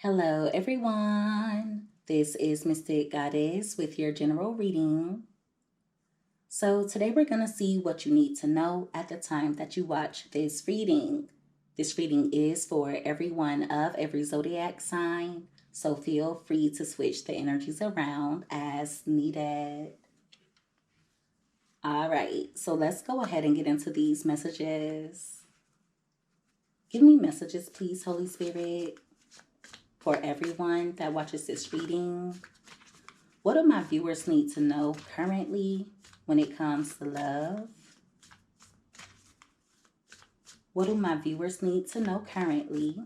Hello, everyone. This is Mystic Goddess with your general reading. So, today we're going to see what you need to know at the time that you watch this reading. This reading is for everyone of every zodiac sign, so feel free to switch the energies around as needed. All right, so let's go ahead and get into these messages. Give me messages, please, Holy Spirit. For everyone that watches this reading, what do my viewers need to know currently when it comes to love? What do my viewers need to know currently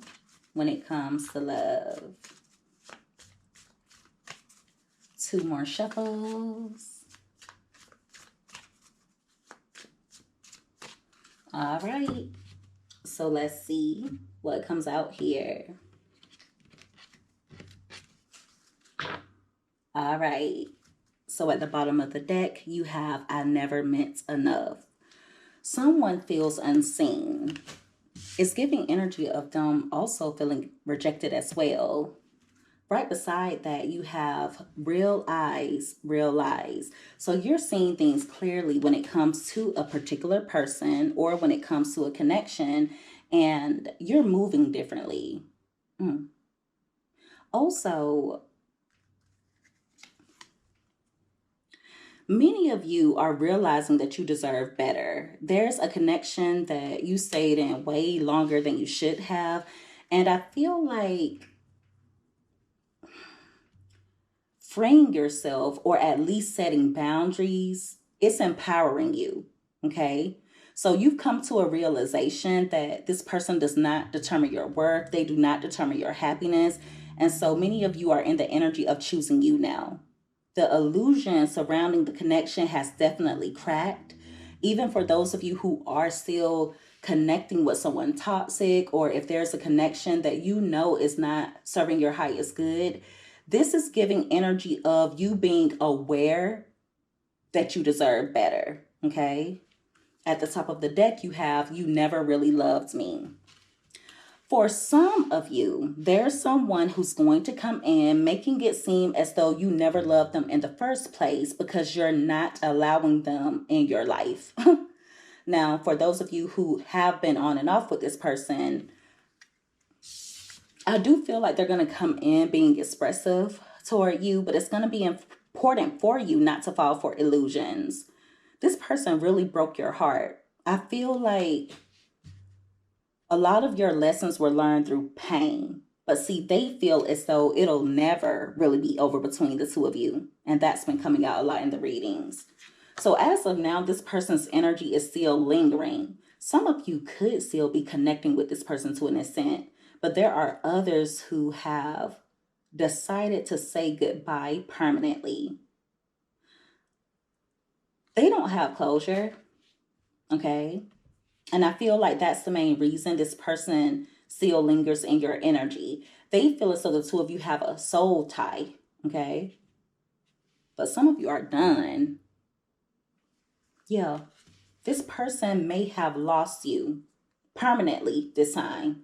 when it comes to love? 2 more shuffles. All right, so let's see what comes out here. All right, so at the bottom of the deck, you have I never meant enough. Someone feels unseen. It's giving energy of them also feeling rejected as well. Right beside that, you have real eyes, real lies. So you're seeing things clearly when it comes to a particular person or when it comes to a connection, and you're moving differently. Also, many of you are realizing that you deserve better. There's a connection that you stayed in way longer than you should have. And I feel like freeing yourself or at least setting boundaries, it's empowering you. Okay. So you've come to a realization that this person does not determine your worth. They do not determine your happiness. And so many of you are in the energy of choosing you now. The illusion surrounding the connection has definitely cracked. Even for those of you who are still connecting with someone toxic, or if there's a connection that you know is not serving your highest good, this is giving energy of you being aware that you deserve better, okay? At the top of the deck, you have you never really loved me. For some of you, there's someone who's going to come in making it seem as though you never loved them in the first place because you're not allowing them in your life. Now, for those of you who have been on and off with this person, I do feel like they're going to come in being expressive toward you, but it's going to be important for you not to fall for illusions. This person really broke your heart. I feel like a lot of your lessons were learned through pain, but see, they feel as though it'll never really be over between the two of you. And that's been coming out a lot in the readings. So as of now, this person's energy is still lingering. Some of you could still be connecting with this person to an extent, but there are others who have decided to say goodbye permanently. They don't have closure, okay? And I feel like that's the main reason this person still lingers in your energy. They feel as though the two of you have a soul tie, okay? But some of you are done. Yeah, this person may have lost you permanently this time.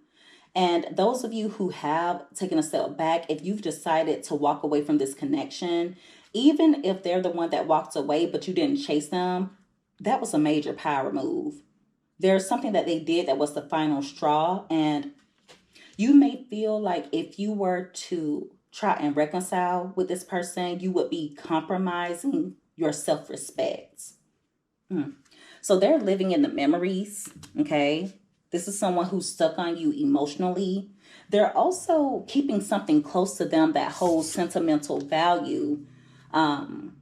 And those of you who have taken a step back, if you've decided to walk away from this connection, even if they're the one that walked away, but you didn't chase them, that was a major power move. There's something that they did that was the final straw. And you may feel like if you were to try and reconcile with this person, you would be compromising your self-respect. So they're living in the memories, okay? This is someone who's stuck on you emotionally. They're also keeping something close to them that holds sentimental value when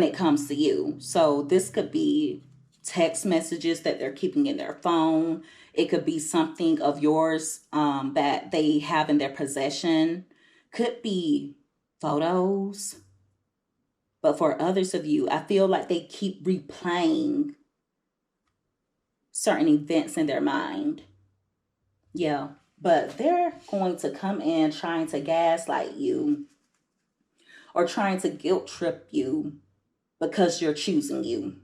it comes to you. So this could be text messages that they're keeping in their phone. It could be something of yours that they have in their possession. Could be photos. But for others of you, I feel like they keep replaying certain events in their mind. Yeah, but they're going to come in trying to gaslight you or trying to guilt trip you because you're choosing you.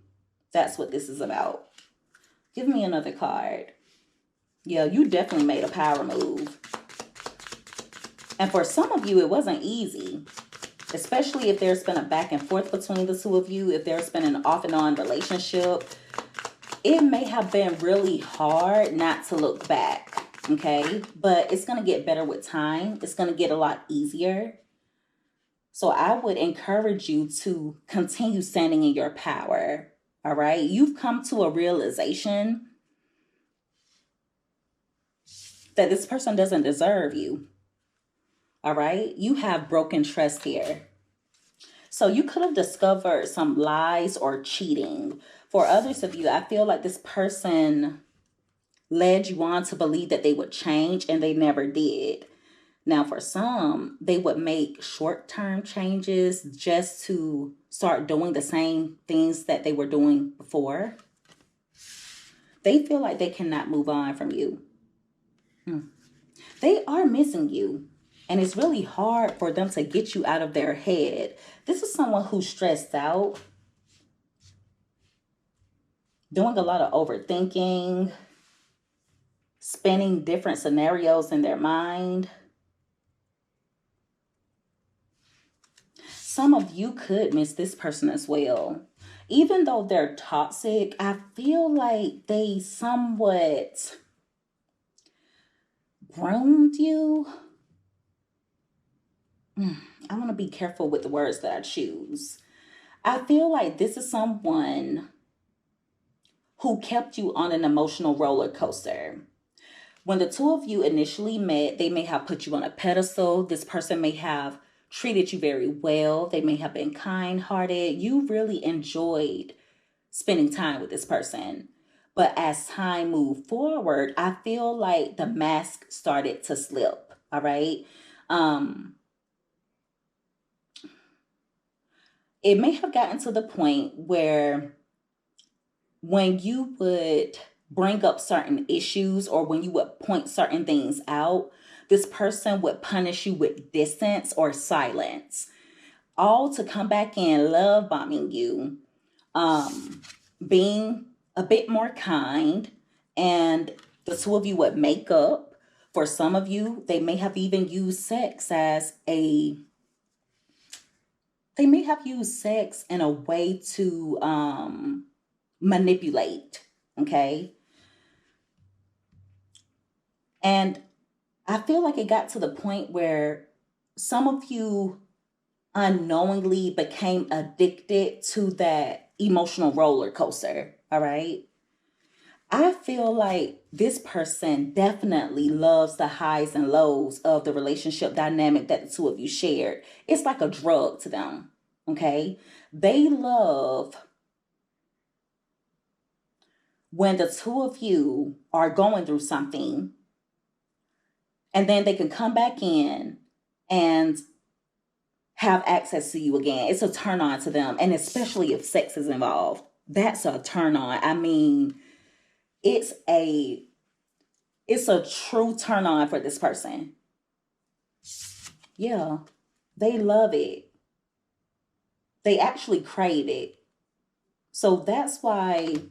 That's what this is about. Give me another card. Yeah, you definitely made a power move. And for some of you, it wasn't easy, especially if there's been a back and forth between the two of you, if there's been an off and on relationship. It may have been really hard not to look back, okay? But it's going to get better with time. It's going to get a lot easier. So I would encourage you to continue standing in your power, all right? You've come to a realization that this person doesn't deserve you, all right? You have broken trust here. So you could have discovered some lies or cheating. For others of you, I feel like this person led you on to believe that they would change, and they never did. Now, for some, they would make short-term changes just to start doing the same things that they were doing before. They feel like they cannot move on from you. They are missing you. And it's really hard for them to get you out of their head. This is someone who's stressed out, doing a lot of overthinking, spinning different scenarios in their mind. Some of you could miss this person as well. Even though they're toxic, I feel like they somewhat groomed you. I want to be careful with the words that I choose. I feel like this is someone who kept you on an emotional roller coaster. When the two of you initially met, they may have put you on a pedestal. This person may have treated you very well. They may have been kind-hearted. You really enjoyed spending time with this person. But as time moved forward, I feel like the mask started to slip. All right. It may have gotten to the point where when you would bring up certain issues or when you would point certain things out, this person would punish you with distance or silence, all to come back in love bombing you, being a bit more kind, and the two of you would make up. For some of you, they may have even used sex in a way to manipulate, okay? And I feel like it got to the point where some of you unknowingly became addicted to that emotional roller coaster, all right? I feel like this person definitely loves the highs and lows of the relationship dynamic that the two of you shared. It's like a drug to them, okay? They love when the two of you are going through something and then they can come back in and have access to you again. It's a turn on to them. And especially if sex is involved, that's a turn on. I mean, it's a true turn on for this person. Yeah, they love it. They actually crave it. So that's why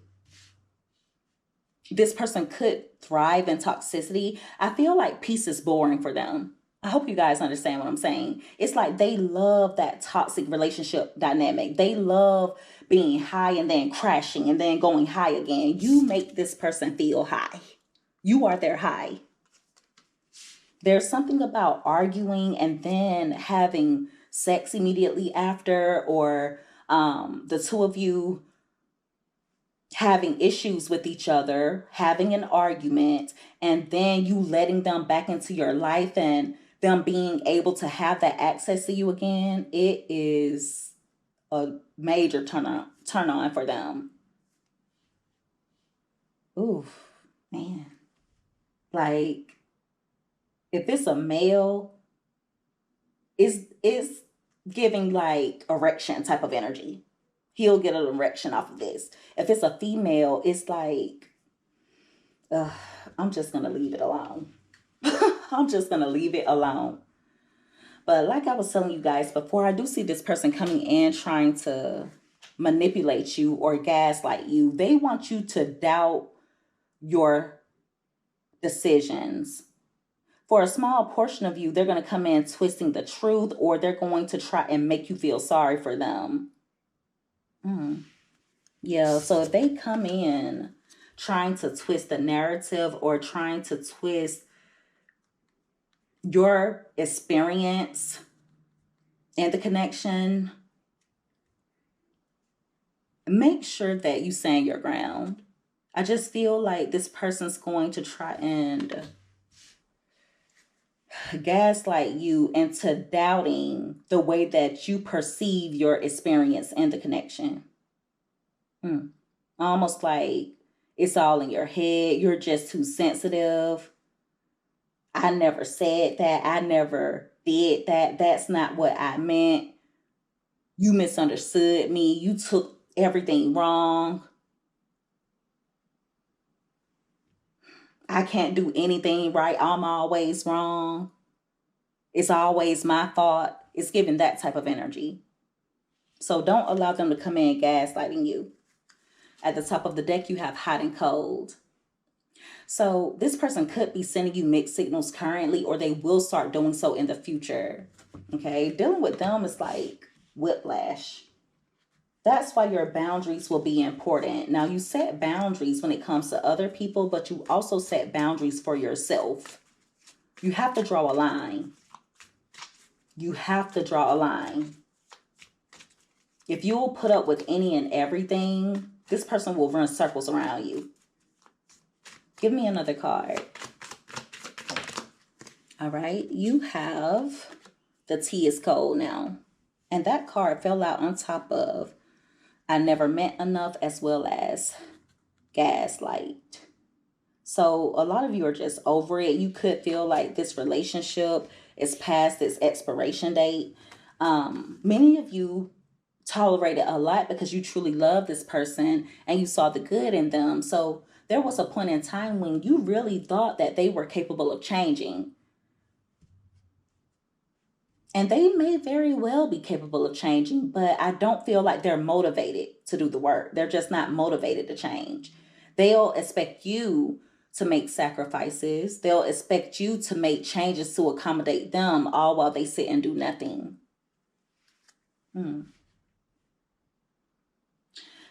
this person could thrive in toxicity. I feel like peace is boring for them. I hope you guys understand what I'm saying. It's like they love that toxic relationship dynamic. They love being high and then crashing and then going high again. You make this person feel high. You are their high. There's something about arguing and then having sex immediately after, or the two of you having issues with each other, having an argument, and then you letting them back into your life and them being able to have that access to you again. It is a major turn on for them. Ooh, man. Like, if it's a male, it's giving like erection type of energy. He'll get an erection off of this. If it's a female, it's like, I'm just going to leave it alone. I'm just going to leave it alone. But like I was telling you guys before, I do see this person coming in trying to manipulate you or gaslight you. They want you to doubt your decisions. For a small portion of you, they're going to come in twisting the truth, or they're going to try and make you feel sorry for them. Yeah, so if they come in trying to twist the narrative or trying to twist your experience and the connection, make sure that you stand your ground. I just feel like this person's going to try and gaslight you into doubting the way that you perceive your experience and the connection. Almost like it's all in your head. You're just too sensitive. I never said that. I never did that. That's not what I meant. You misunderstood me. You took everything wrong. I can't do anything right. I'm always wrong. It's always my fault. It's giving that type of energy. So don't allow them to come in gaslighting you. At the top of the deck, you have hot and cold. So this person could be sending you mixed signals currently, or they will start doing so in the future. Okay, dealing with them is like whiplash. That's why your boundaries will be important. Now, you set boundaries when it comes to other people, but you also set boundaries for yourself. You have to draw a line. You have to draw a line. If you will put up with any and everything, this person will run circles around you. Give me another card. All right, you have the tea is cold now. And that card fell out on top of I never meant enough, as well as gaslight. So a lot of you are just over it. You could feel like this relationship is past its expiration date. Many of you tolerated a lot because you truly love this person and you saw the good in them. So there was a point in time when you really thought that they were capable of changing. And they may very well be capable of changing, but I don't feel like they're motivated to do the work. They're just not motivated to change. They'll expect you to make sacrifices. They'll expect you to make changes to accommodate them, all while they sit and do nothing.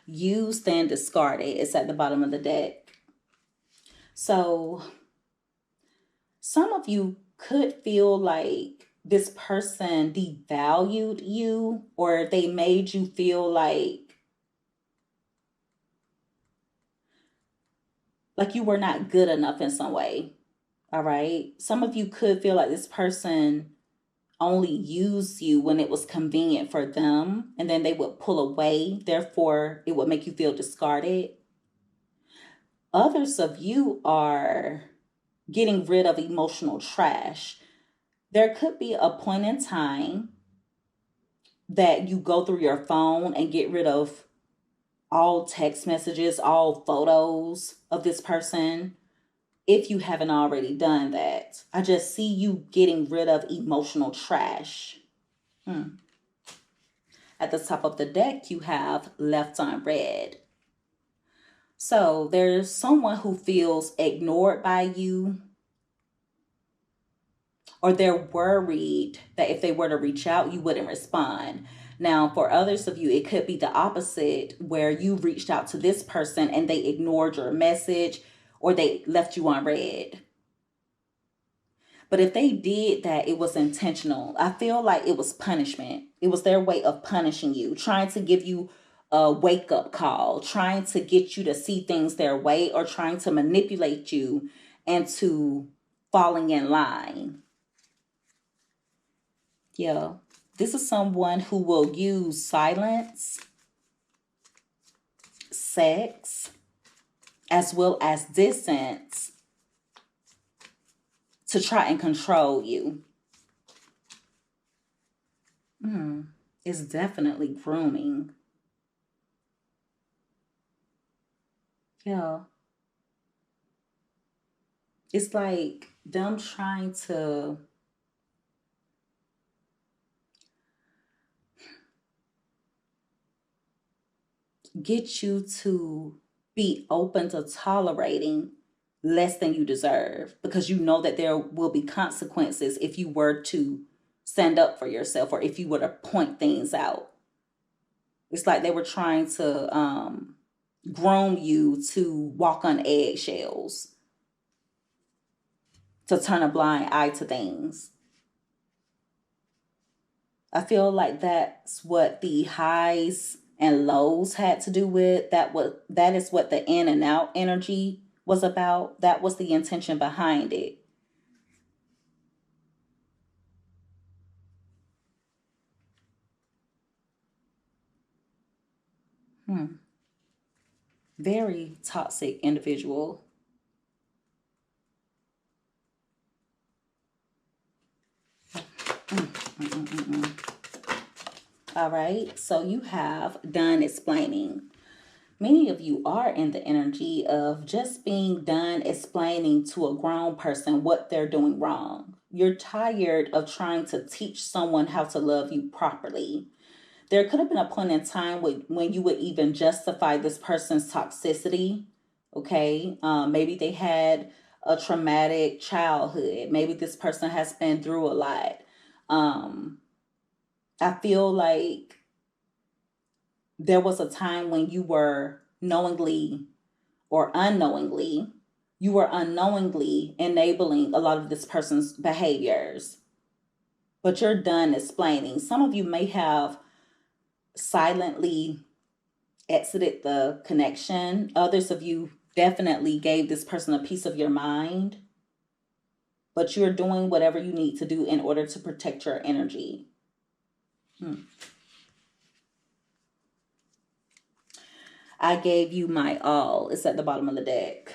You stand discarded. It's at the bottom of the deck. So some of you could feel like this person devalued you, or they made you feel like you were not good enough in some way. All right. Some of you could feel like this person only used you when it was convenient for them, and then they would pull away. Therefore, it would make you feel discarded. Others of you are getting rid of emotional trash. There could be a point in time that you go through your phone and get rid of all text messages, all photos of this person, if you haven't already done that. I just see you getting rid of emotional trash. At the top of the deck, you have left unread. So there's someone who feels ignored by you, or they're worried that if they were to reach out, you wouldn't respond. Now, for others of you, it could be the opposite, where you reached out to this person and they ignored your message, or they left you unread. But if they did that, it was intentional. I feel like it was punishment. It was their way of punishing you, trying to give you a wake-up call, trying to get you to see things their way, or trying to manipulate you into falling in line. Yeah, this is someone who will use silence, sex, as well as distance to try and control you. It's definitely grooming. Yeah. It's like them trying to get you to be open to tolerating less than you deserve, because you know that there will be consequences if you were to stand up for yourself or if you were to point things out. It's like they were trying to groom you to walk on eggshells, to turn a blind eye to things. I feel like that's what the highs and lows had to do with. That is what the in and out energy was about. That was the intention behind it. Very toxic individual. All right, so you have done explaining. Many of you are in the energy of just being done explaining to a grown person what they're doing wrong. You're tired of trying to teach someone how to love you properly. There could have been a point in time when you would even justify this person's toxicity. Okay, maybe they had a traumatic childhood. Maybe this person has been through a lot. I feel like there was a time when you were knowingly or unknowingly, you were unknowingly enabling a lot of this person's behaviors. But you're done explaining. Some of you may have silently exited the connection. Others of you definitely gave this person a piece of your mind. But you're doing whatever you need to do in order to protect your energy. I gave you my all. It's at the bottom of the deck.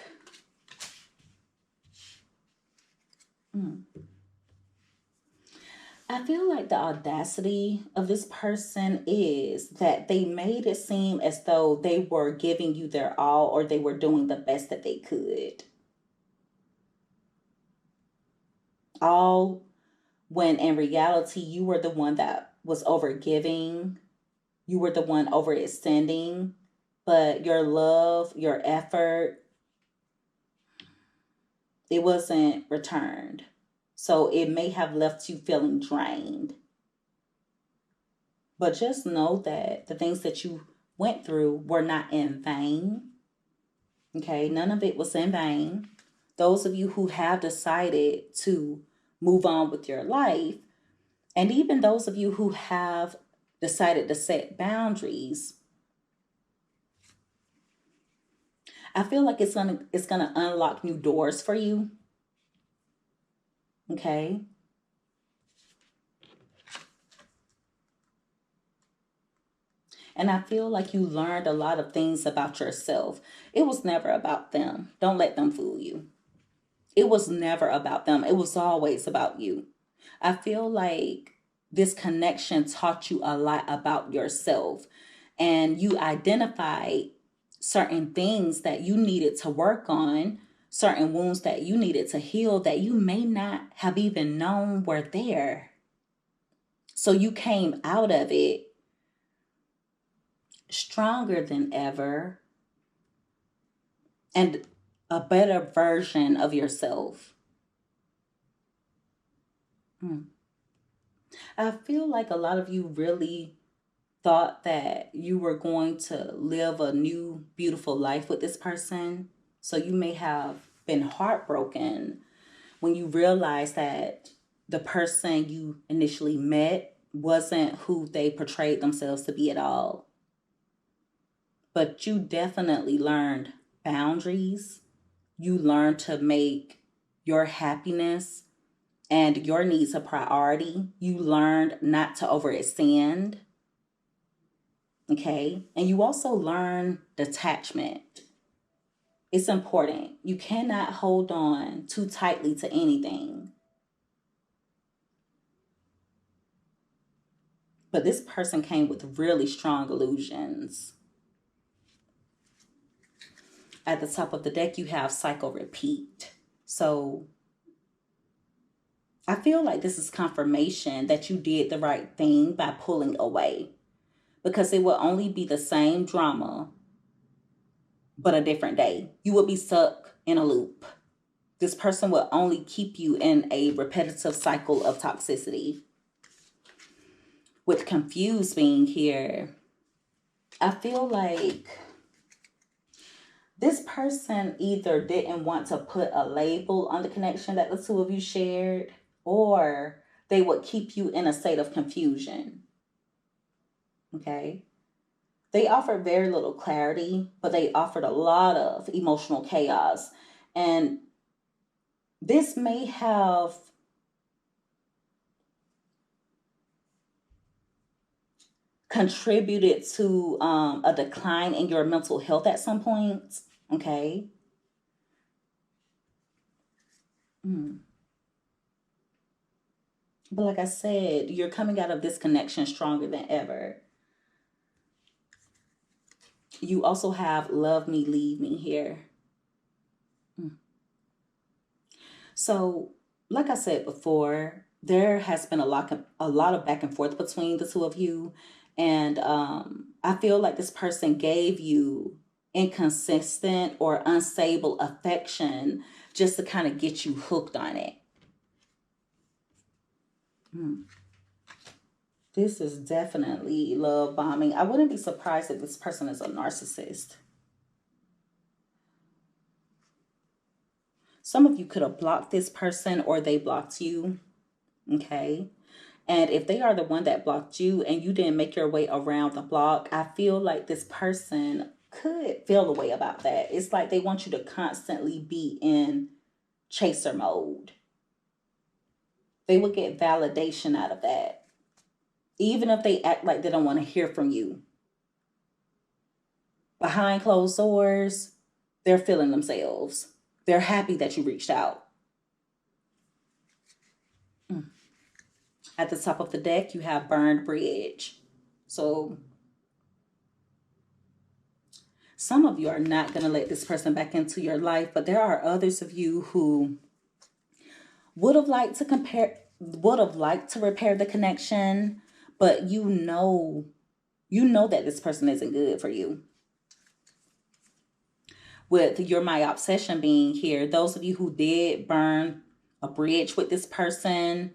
I feel like the audacity of this person is that they made it seem as though they were giving you their all, or they were doing the best that they could. All when in reality, you were the one that was overgiving. You were the one overextending. But your love, your effort, it wasn't returned. So it may have left you feeling drained. But just know that the things that you went through were not in vain. Okay, none of it was in vain. Those of you who have decided to move on with your life, and even those of you who have decided to set boundaries, I feel like it's gonna unlock new doors for you. Okay. And I feel like you learned a lot of things about yourself. It was never about them. Don't let them fool you. It was never about them. It was always about you. I feel like this connection taught you a lot about yourself, and you identified certain things that you needed to work on, certain wounds that you needed to heal that you may not have even known were there. So you came out of it stronger than ever and a better version of yourself. I feel like a lot of you really thought that you were going to live a new, beautiful life with this person. So you may have been heartbroken when you realized that the person you initially met wasn't who they portrayed themselves to be at all. But you definitely learned boundaries. You learned to make your happiness and your needs a priority. You learned not to overextend. Okay. And you also learn detachment. It's important. You cannot hold on too tightly to anything. But this person came with really strong illusions. At the top of the deck, you have cycle repeat. So I feel like this is confirmation that you did the right thing by pulling away, because it will only be the same drama, but a different day. You will be stuck in a loop. This person will only keep you in a repetitive cycle of toxicity. With confused being here, I feel like this person either didn't want to put a label on the connection that the two of you shared, or they would keep you in a state of confusion. Okay? They offered very little clarity, but they offered a lot of emotional chaos. And this may have contributed to a decline in your mental health at some point. Okay. But like I said, you're coming out of this connection stronger than ever. You also have love me, leave me here. So, like I said before, there has been a lot of back and forth between the two of you. And I feel like this person gave you inconsistent or unstable affection just to kind of get you hooked on it. This is definitely love bombing. I wouldn't be surprised if this person is a narcissist. Some of you could have blocked this person or they blocked you. Okay. And if they are the one that blocked you and you didn't make your way around the block, I feel like this person could feel the way about that. It's like they want you to constantly be in chaser mode. They would get validation out of that. Even if they act like they don't want to hear from you. Behind closed doors, they're feeling themselves. They're happy that you reached out. At the top of the deck, you have burned bridge. So some of you are not going to let this person back into your life, but there are others of you who would have liked to repair the connection, but you know that this person isn't good for you. With your my obsession being here, those of you who did burn a bridge with this person,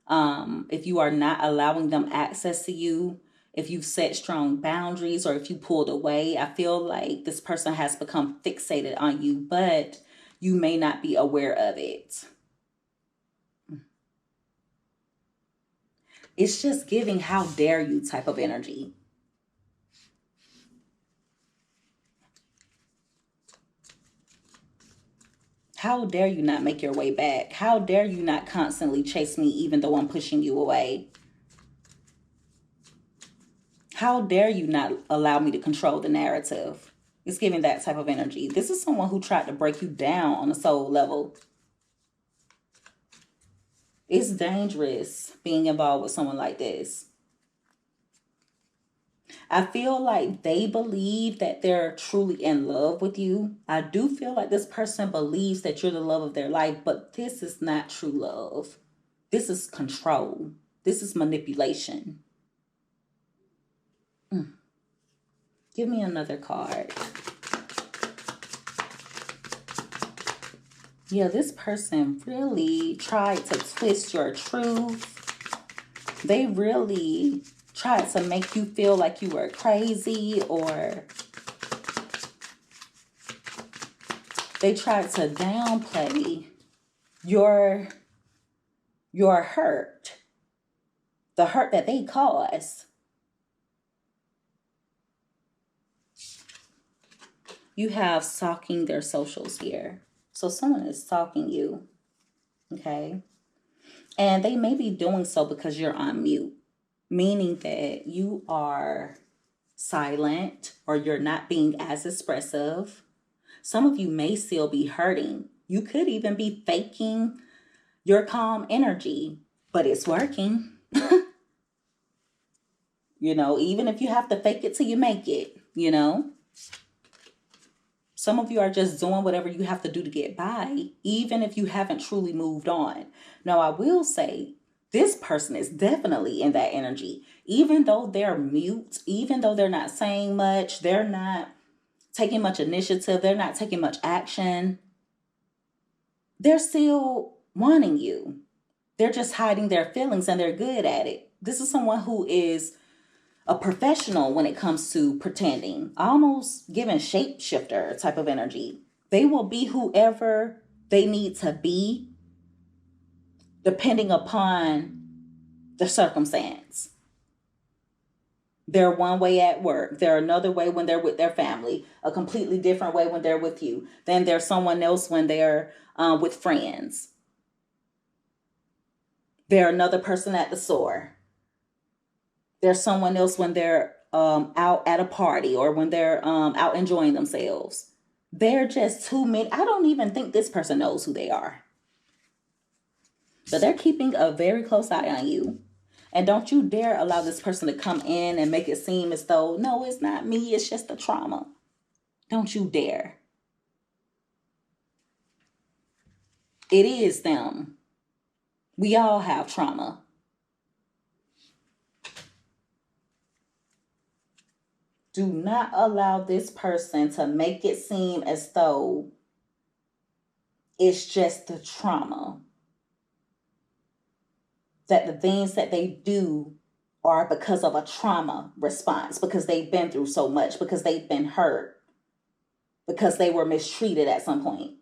if you are not allowing them access to you, if you've set strong boundaries, or if you pulled away, I feel like this person has become fixated on you, but you may not be aware of it. It's just giving how dare you type of energy. How dare you not make your way back? How dare you not constantly chase me even though I'm pushing you away? How dare you not allow me to control the narrative? It's giving that type of energy. This is someone who tried to break you down on a soul level. It's dangerous being involved with someone like this. I feel like they believe that they're truly in love with you. I do feel like this person believes that you're the love of their life, but this is not true love. This is control. This is manipulation. Give me another card. Yeah, this person really tried to twist your truth. They really tried to make you feel like you were crazy, or they tried to downplay your hurt, the hurt that they caused. You have stalking their socials here. So someone is stalking you, okay? And they may be doing so because you're on mute, meaning that you are silent or you're not being as expressive. Some of you may still be hurting. You could even be faking your calm energy, but it's working. Even if you have to fake it till you make it, Some of you are just doing whatever you have to do to get by, even if you haven't truly moved on. Now, I will say this person is definitely in that energy. Even though they're mute, even though they're not saying much, they're not taking much initiative, they're not taking much action. they're still wanting you. They're just hiding their feelings and they're good at it. This is someone who is a professional when it comes to pretending, almost giving shapeshifter type of energy. They will be whoever they need to be depending upon the circumstance. They're one way at work. They're another way when they're with their family. A completely different way when they're with you. Then there's someone else when they're with friends. They're another person at the store. There's someone else when they're out at a party or when they're out enjoying themselves. They're just too many. I don't even think this person knows who they are. But they're keeping a very close eye on you. And don't you dare allow this person to come in and make it seem as though, no, it's not me, it's just the trauma. Don't you dare. It is them. We all have trauma. Do not allow this person to make it seem as though it's just the trauma. That the things that they do are because of a trauma response, because they've been through so much, because they've been hurt, because they were mistreated at some point.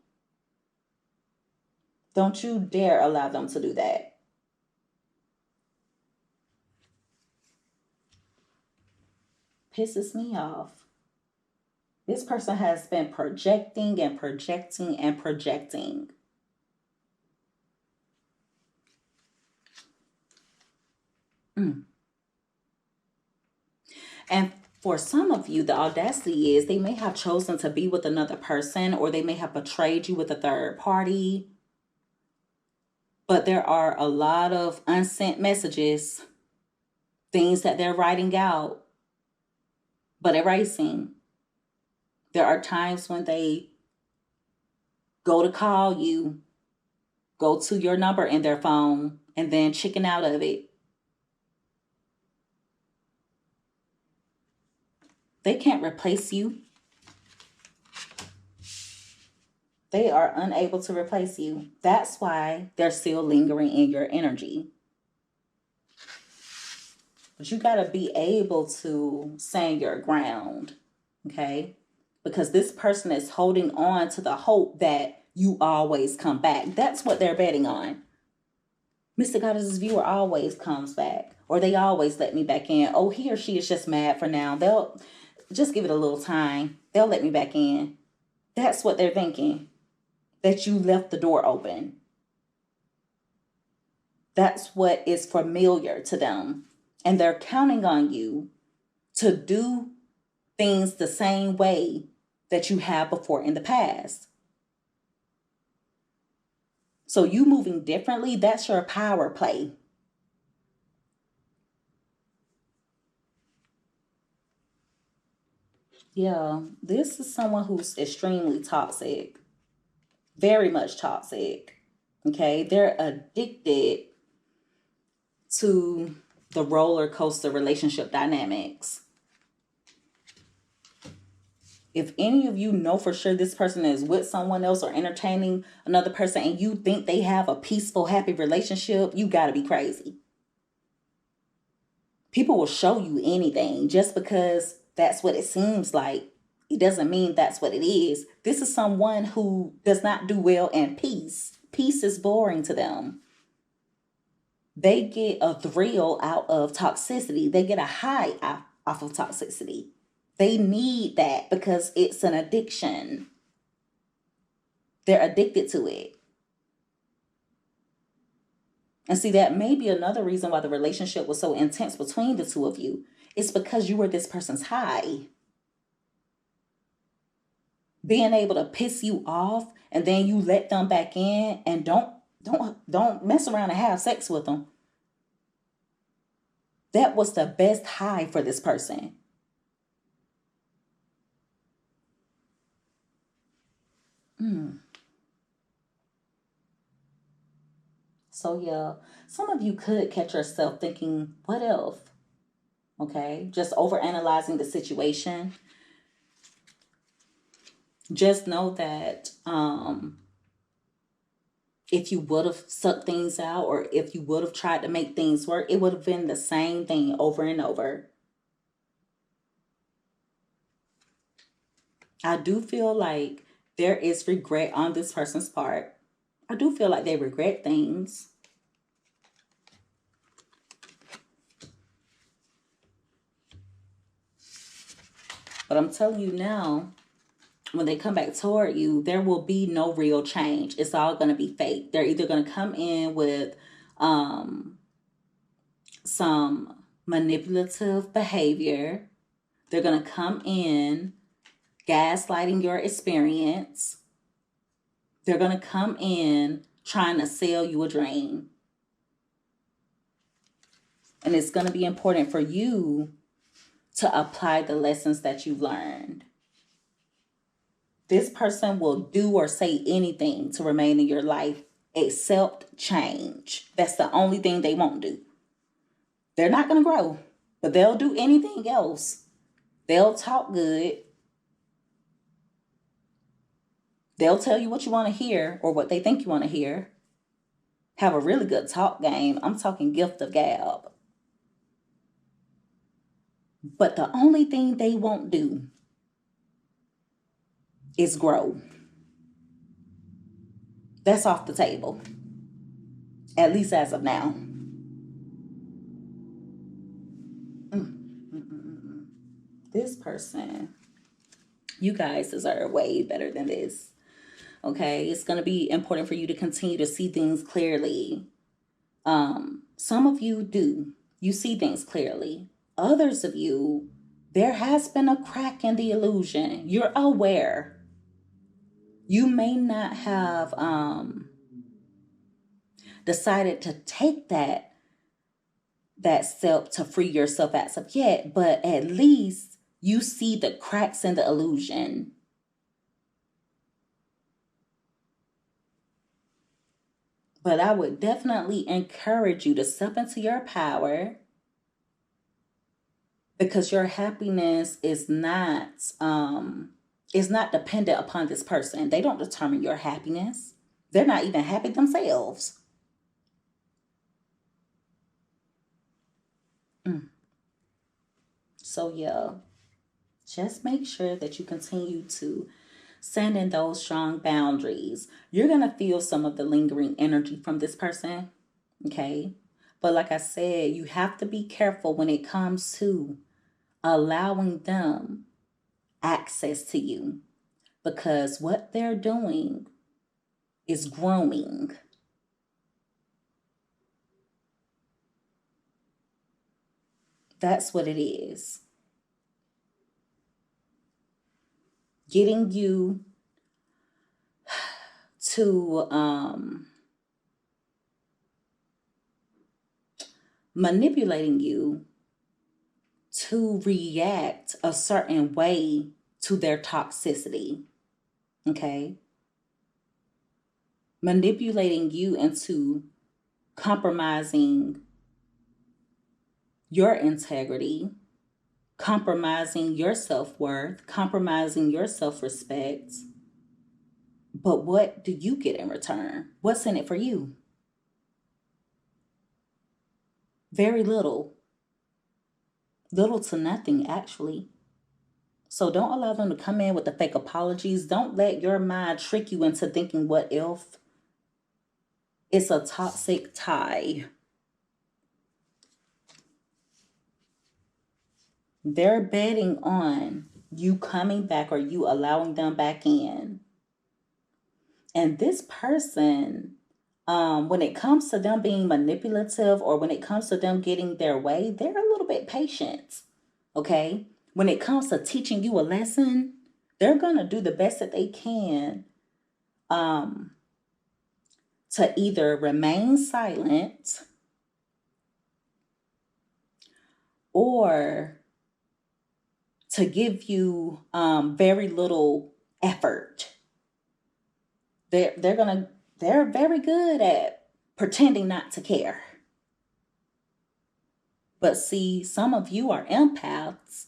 Don't you dare allow them to do that. Pisses me off. This person has been projecting and projecting and projecting. And for some of you, the audacity is they may have chosen to be with another person, or they may have betrayed you with a third party. But there are a lot of unsent messages, things that they're writing out, but erasing. There are times when they go to call you, go to your number in their phone, and then chicken out of it. They can't replace you. They are unable to replace you. That's why they're still lingering in your energy. But you got to be able to stand your ground, okay? Because this person is holding on to the hope that you always come back. That's what they're betting on. Mr. Goddess's viewer always comes back, or they always let me back in. Oh, he or she is just mad for now. They'll just give it a little time. They'll let me back in. That's what they're thinking, that you left the door open. That's what is familiar to them. And they're counting on you to do things the same way that you have before in the past. So you moving differently, that's your power play. Yeah, this is someone who's extremely toxic. Very much toxic. Okay, they're addicted to the roller coaster relationship dynamics. If any of you know for sure this person is with someone else or entertaining another person and you think they have a peaceful, happy relationship, you gotta be crazy. People will show you anything just because that's what it seems like. It doesn't mean that's what it is. This is someone who does not do well in peace. Peace is boring to them. They get a thrill out of toxicity. They get a high off of toxicity. They need that because it's an addiction. They're addicted to it. And see, that may be another reason why the relationship was so intense between the two of you. It's because you were this person's high. Being able to piss you off and then you let them back in and don't mess around and have sex with them. That was the best high for this person. So yeah, some of you could catch yourself thinking, what if? Okay, just overanalyzing the situation. Just know that If you would have sucked things out, or if you would have tried to make things work, it would have been the same thing over and over. I do feel like there is regret on this person's part. I do feel like they regret things. But I'm telling you now, when they come back toward you, there will be no real change. It's all going to be fake. They're either going to come in with some manipulative behavior. They're going to come in gaslighting your experience. They're going to come in trying to sell you a dream. And it's going to be important for you to apply the lessons that you've learned. This person will do or say anything to remain in your life except change. That's the only thing they won't do. They're not going to grow, but they'll do anything else. They'll talk good. They'll tell you what you want to hear or what they think you want to hear. Have a really good talk game. I'm talking gift of gab. But the only thing they won't do is grow. That's off the table. At least as of now. This person, you guys deserve way better than this. Okay, it's going to be important for you to continue to see things clearly. Some of you do. You see things clearly. Others of you, there has been a crack in the illusion. You're aware. You may not have decided to take that step to free yourself as of yet, but at least you see the cracks in the illusion. But I would definitely encourage you to step into your power, because your happiness is not dependent upon this person. They don't determine your happiness. They're not even happy themselves. So yeah, just make sure that you continue to stand in those strong boundaries. You're going to feel some of the lingering energy from this person, okay? But like I said, you have to be careful when it comes to allowing them access to you, because what they're doing is grooming. That's what it is. Getting you to manipulating you to react a certain way to their toxicity. Okay? Manipulating you into compromising your integrity, compromising your self-worth, compromising your self-respect. But what do you get in return? What's in it for you? Very little. Little to nothing, actually. So don't allow them to come in with the fake apologies. Don't let your mind trick you into thinking, what if? It's a toxic tie. They're betting on you coming back or you allowing them back in. And this person, when it comes to them being manipulative or when it comes to them getting their way, they're a little bit patient, okay? When it comes to teaching you a lesson, they're going to do the best that they can to either remain silent or to give you very little effort. They're very good at pretending not to care. But see, some of you are empaths.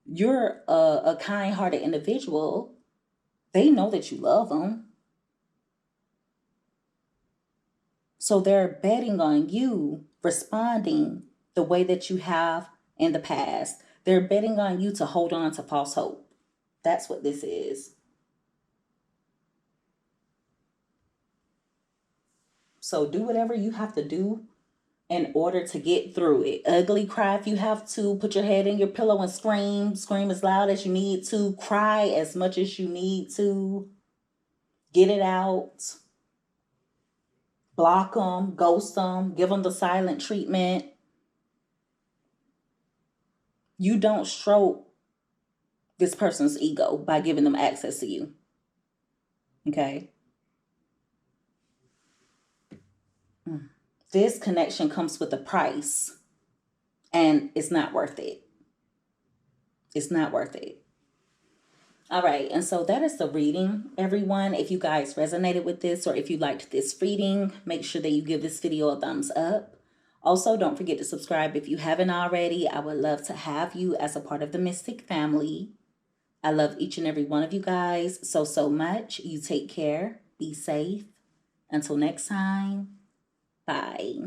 You're a kind-hearted individual. They know that you love them. So they're betting on you responding the way that you have in the past. They're betting on you to hold on to false hope. That's what this is. So do whatever you have to do in order to get through it. Ugly cry if you have to. Put your head in your pillow and scream. Scream as loud as you need to. Cry as much as you need to. Get it out. Block them. Ghost them. Give them the silent treatment. You don't stroke this person's ego by giving them access to you. Okay? This connection comes with a price, and it's not worth it. It's not worth it. All right, and so that is the reading, everyone. If you guys resonated with this or if you liked this reading, make sure that you give this video a thumbs up. Also, don't forget to subscribe if you haven't already. I would love to have you as a part of the Mystic family. I love each and every one of you guys so much. You take care. Be safe. Until next time, bye.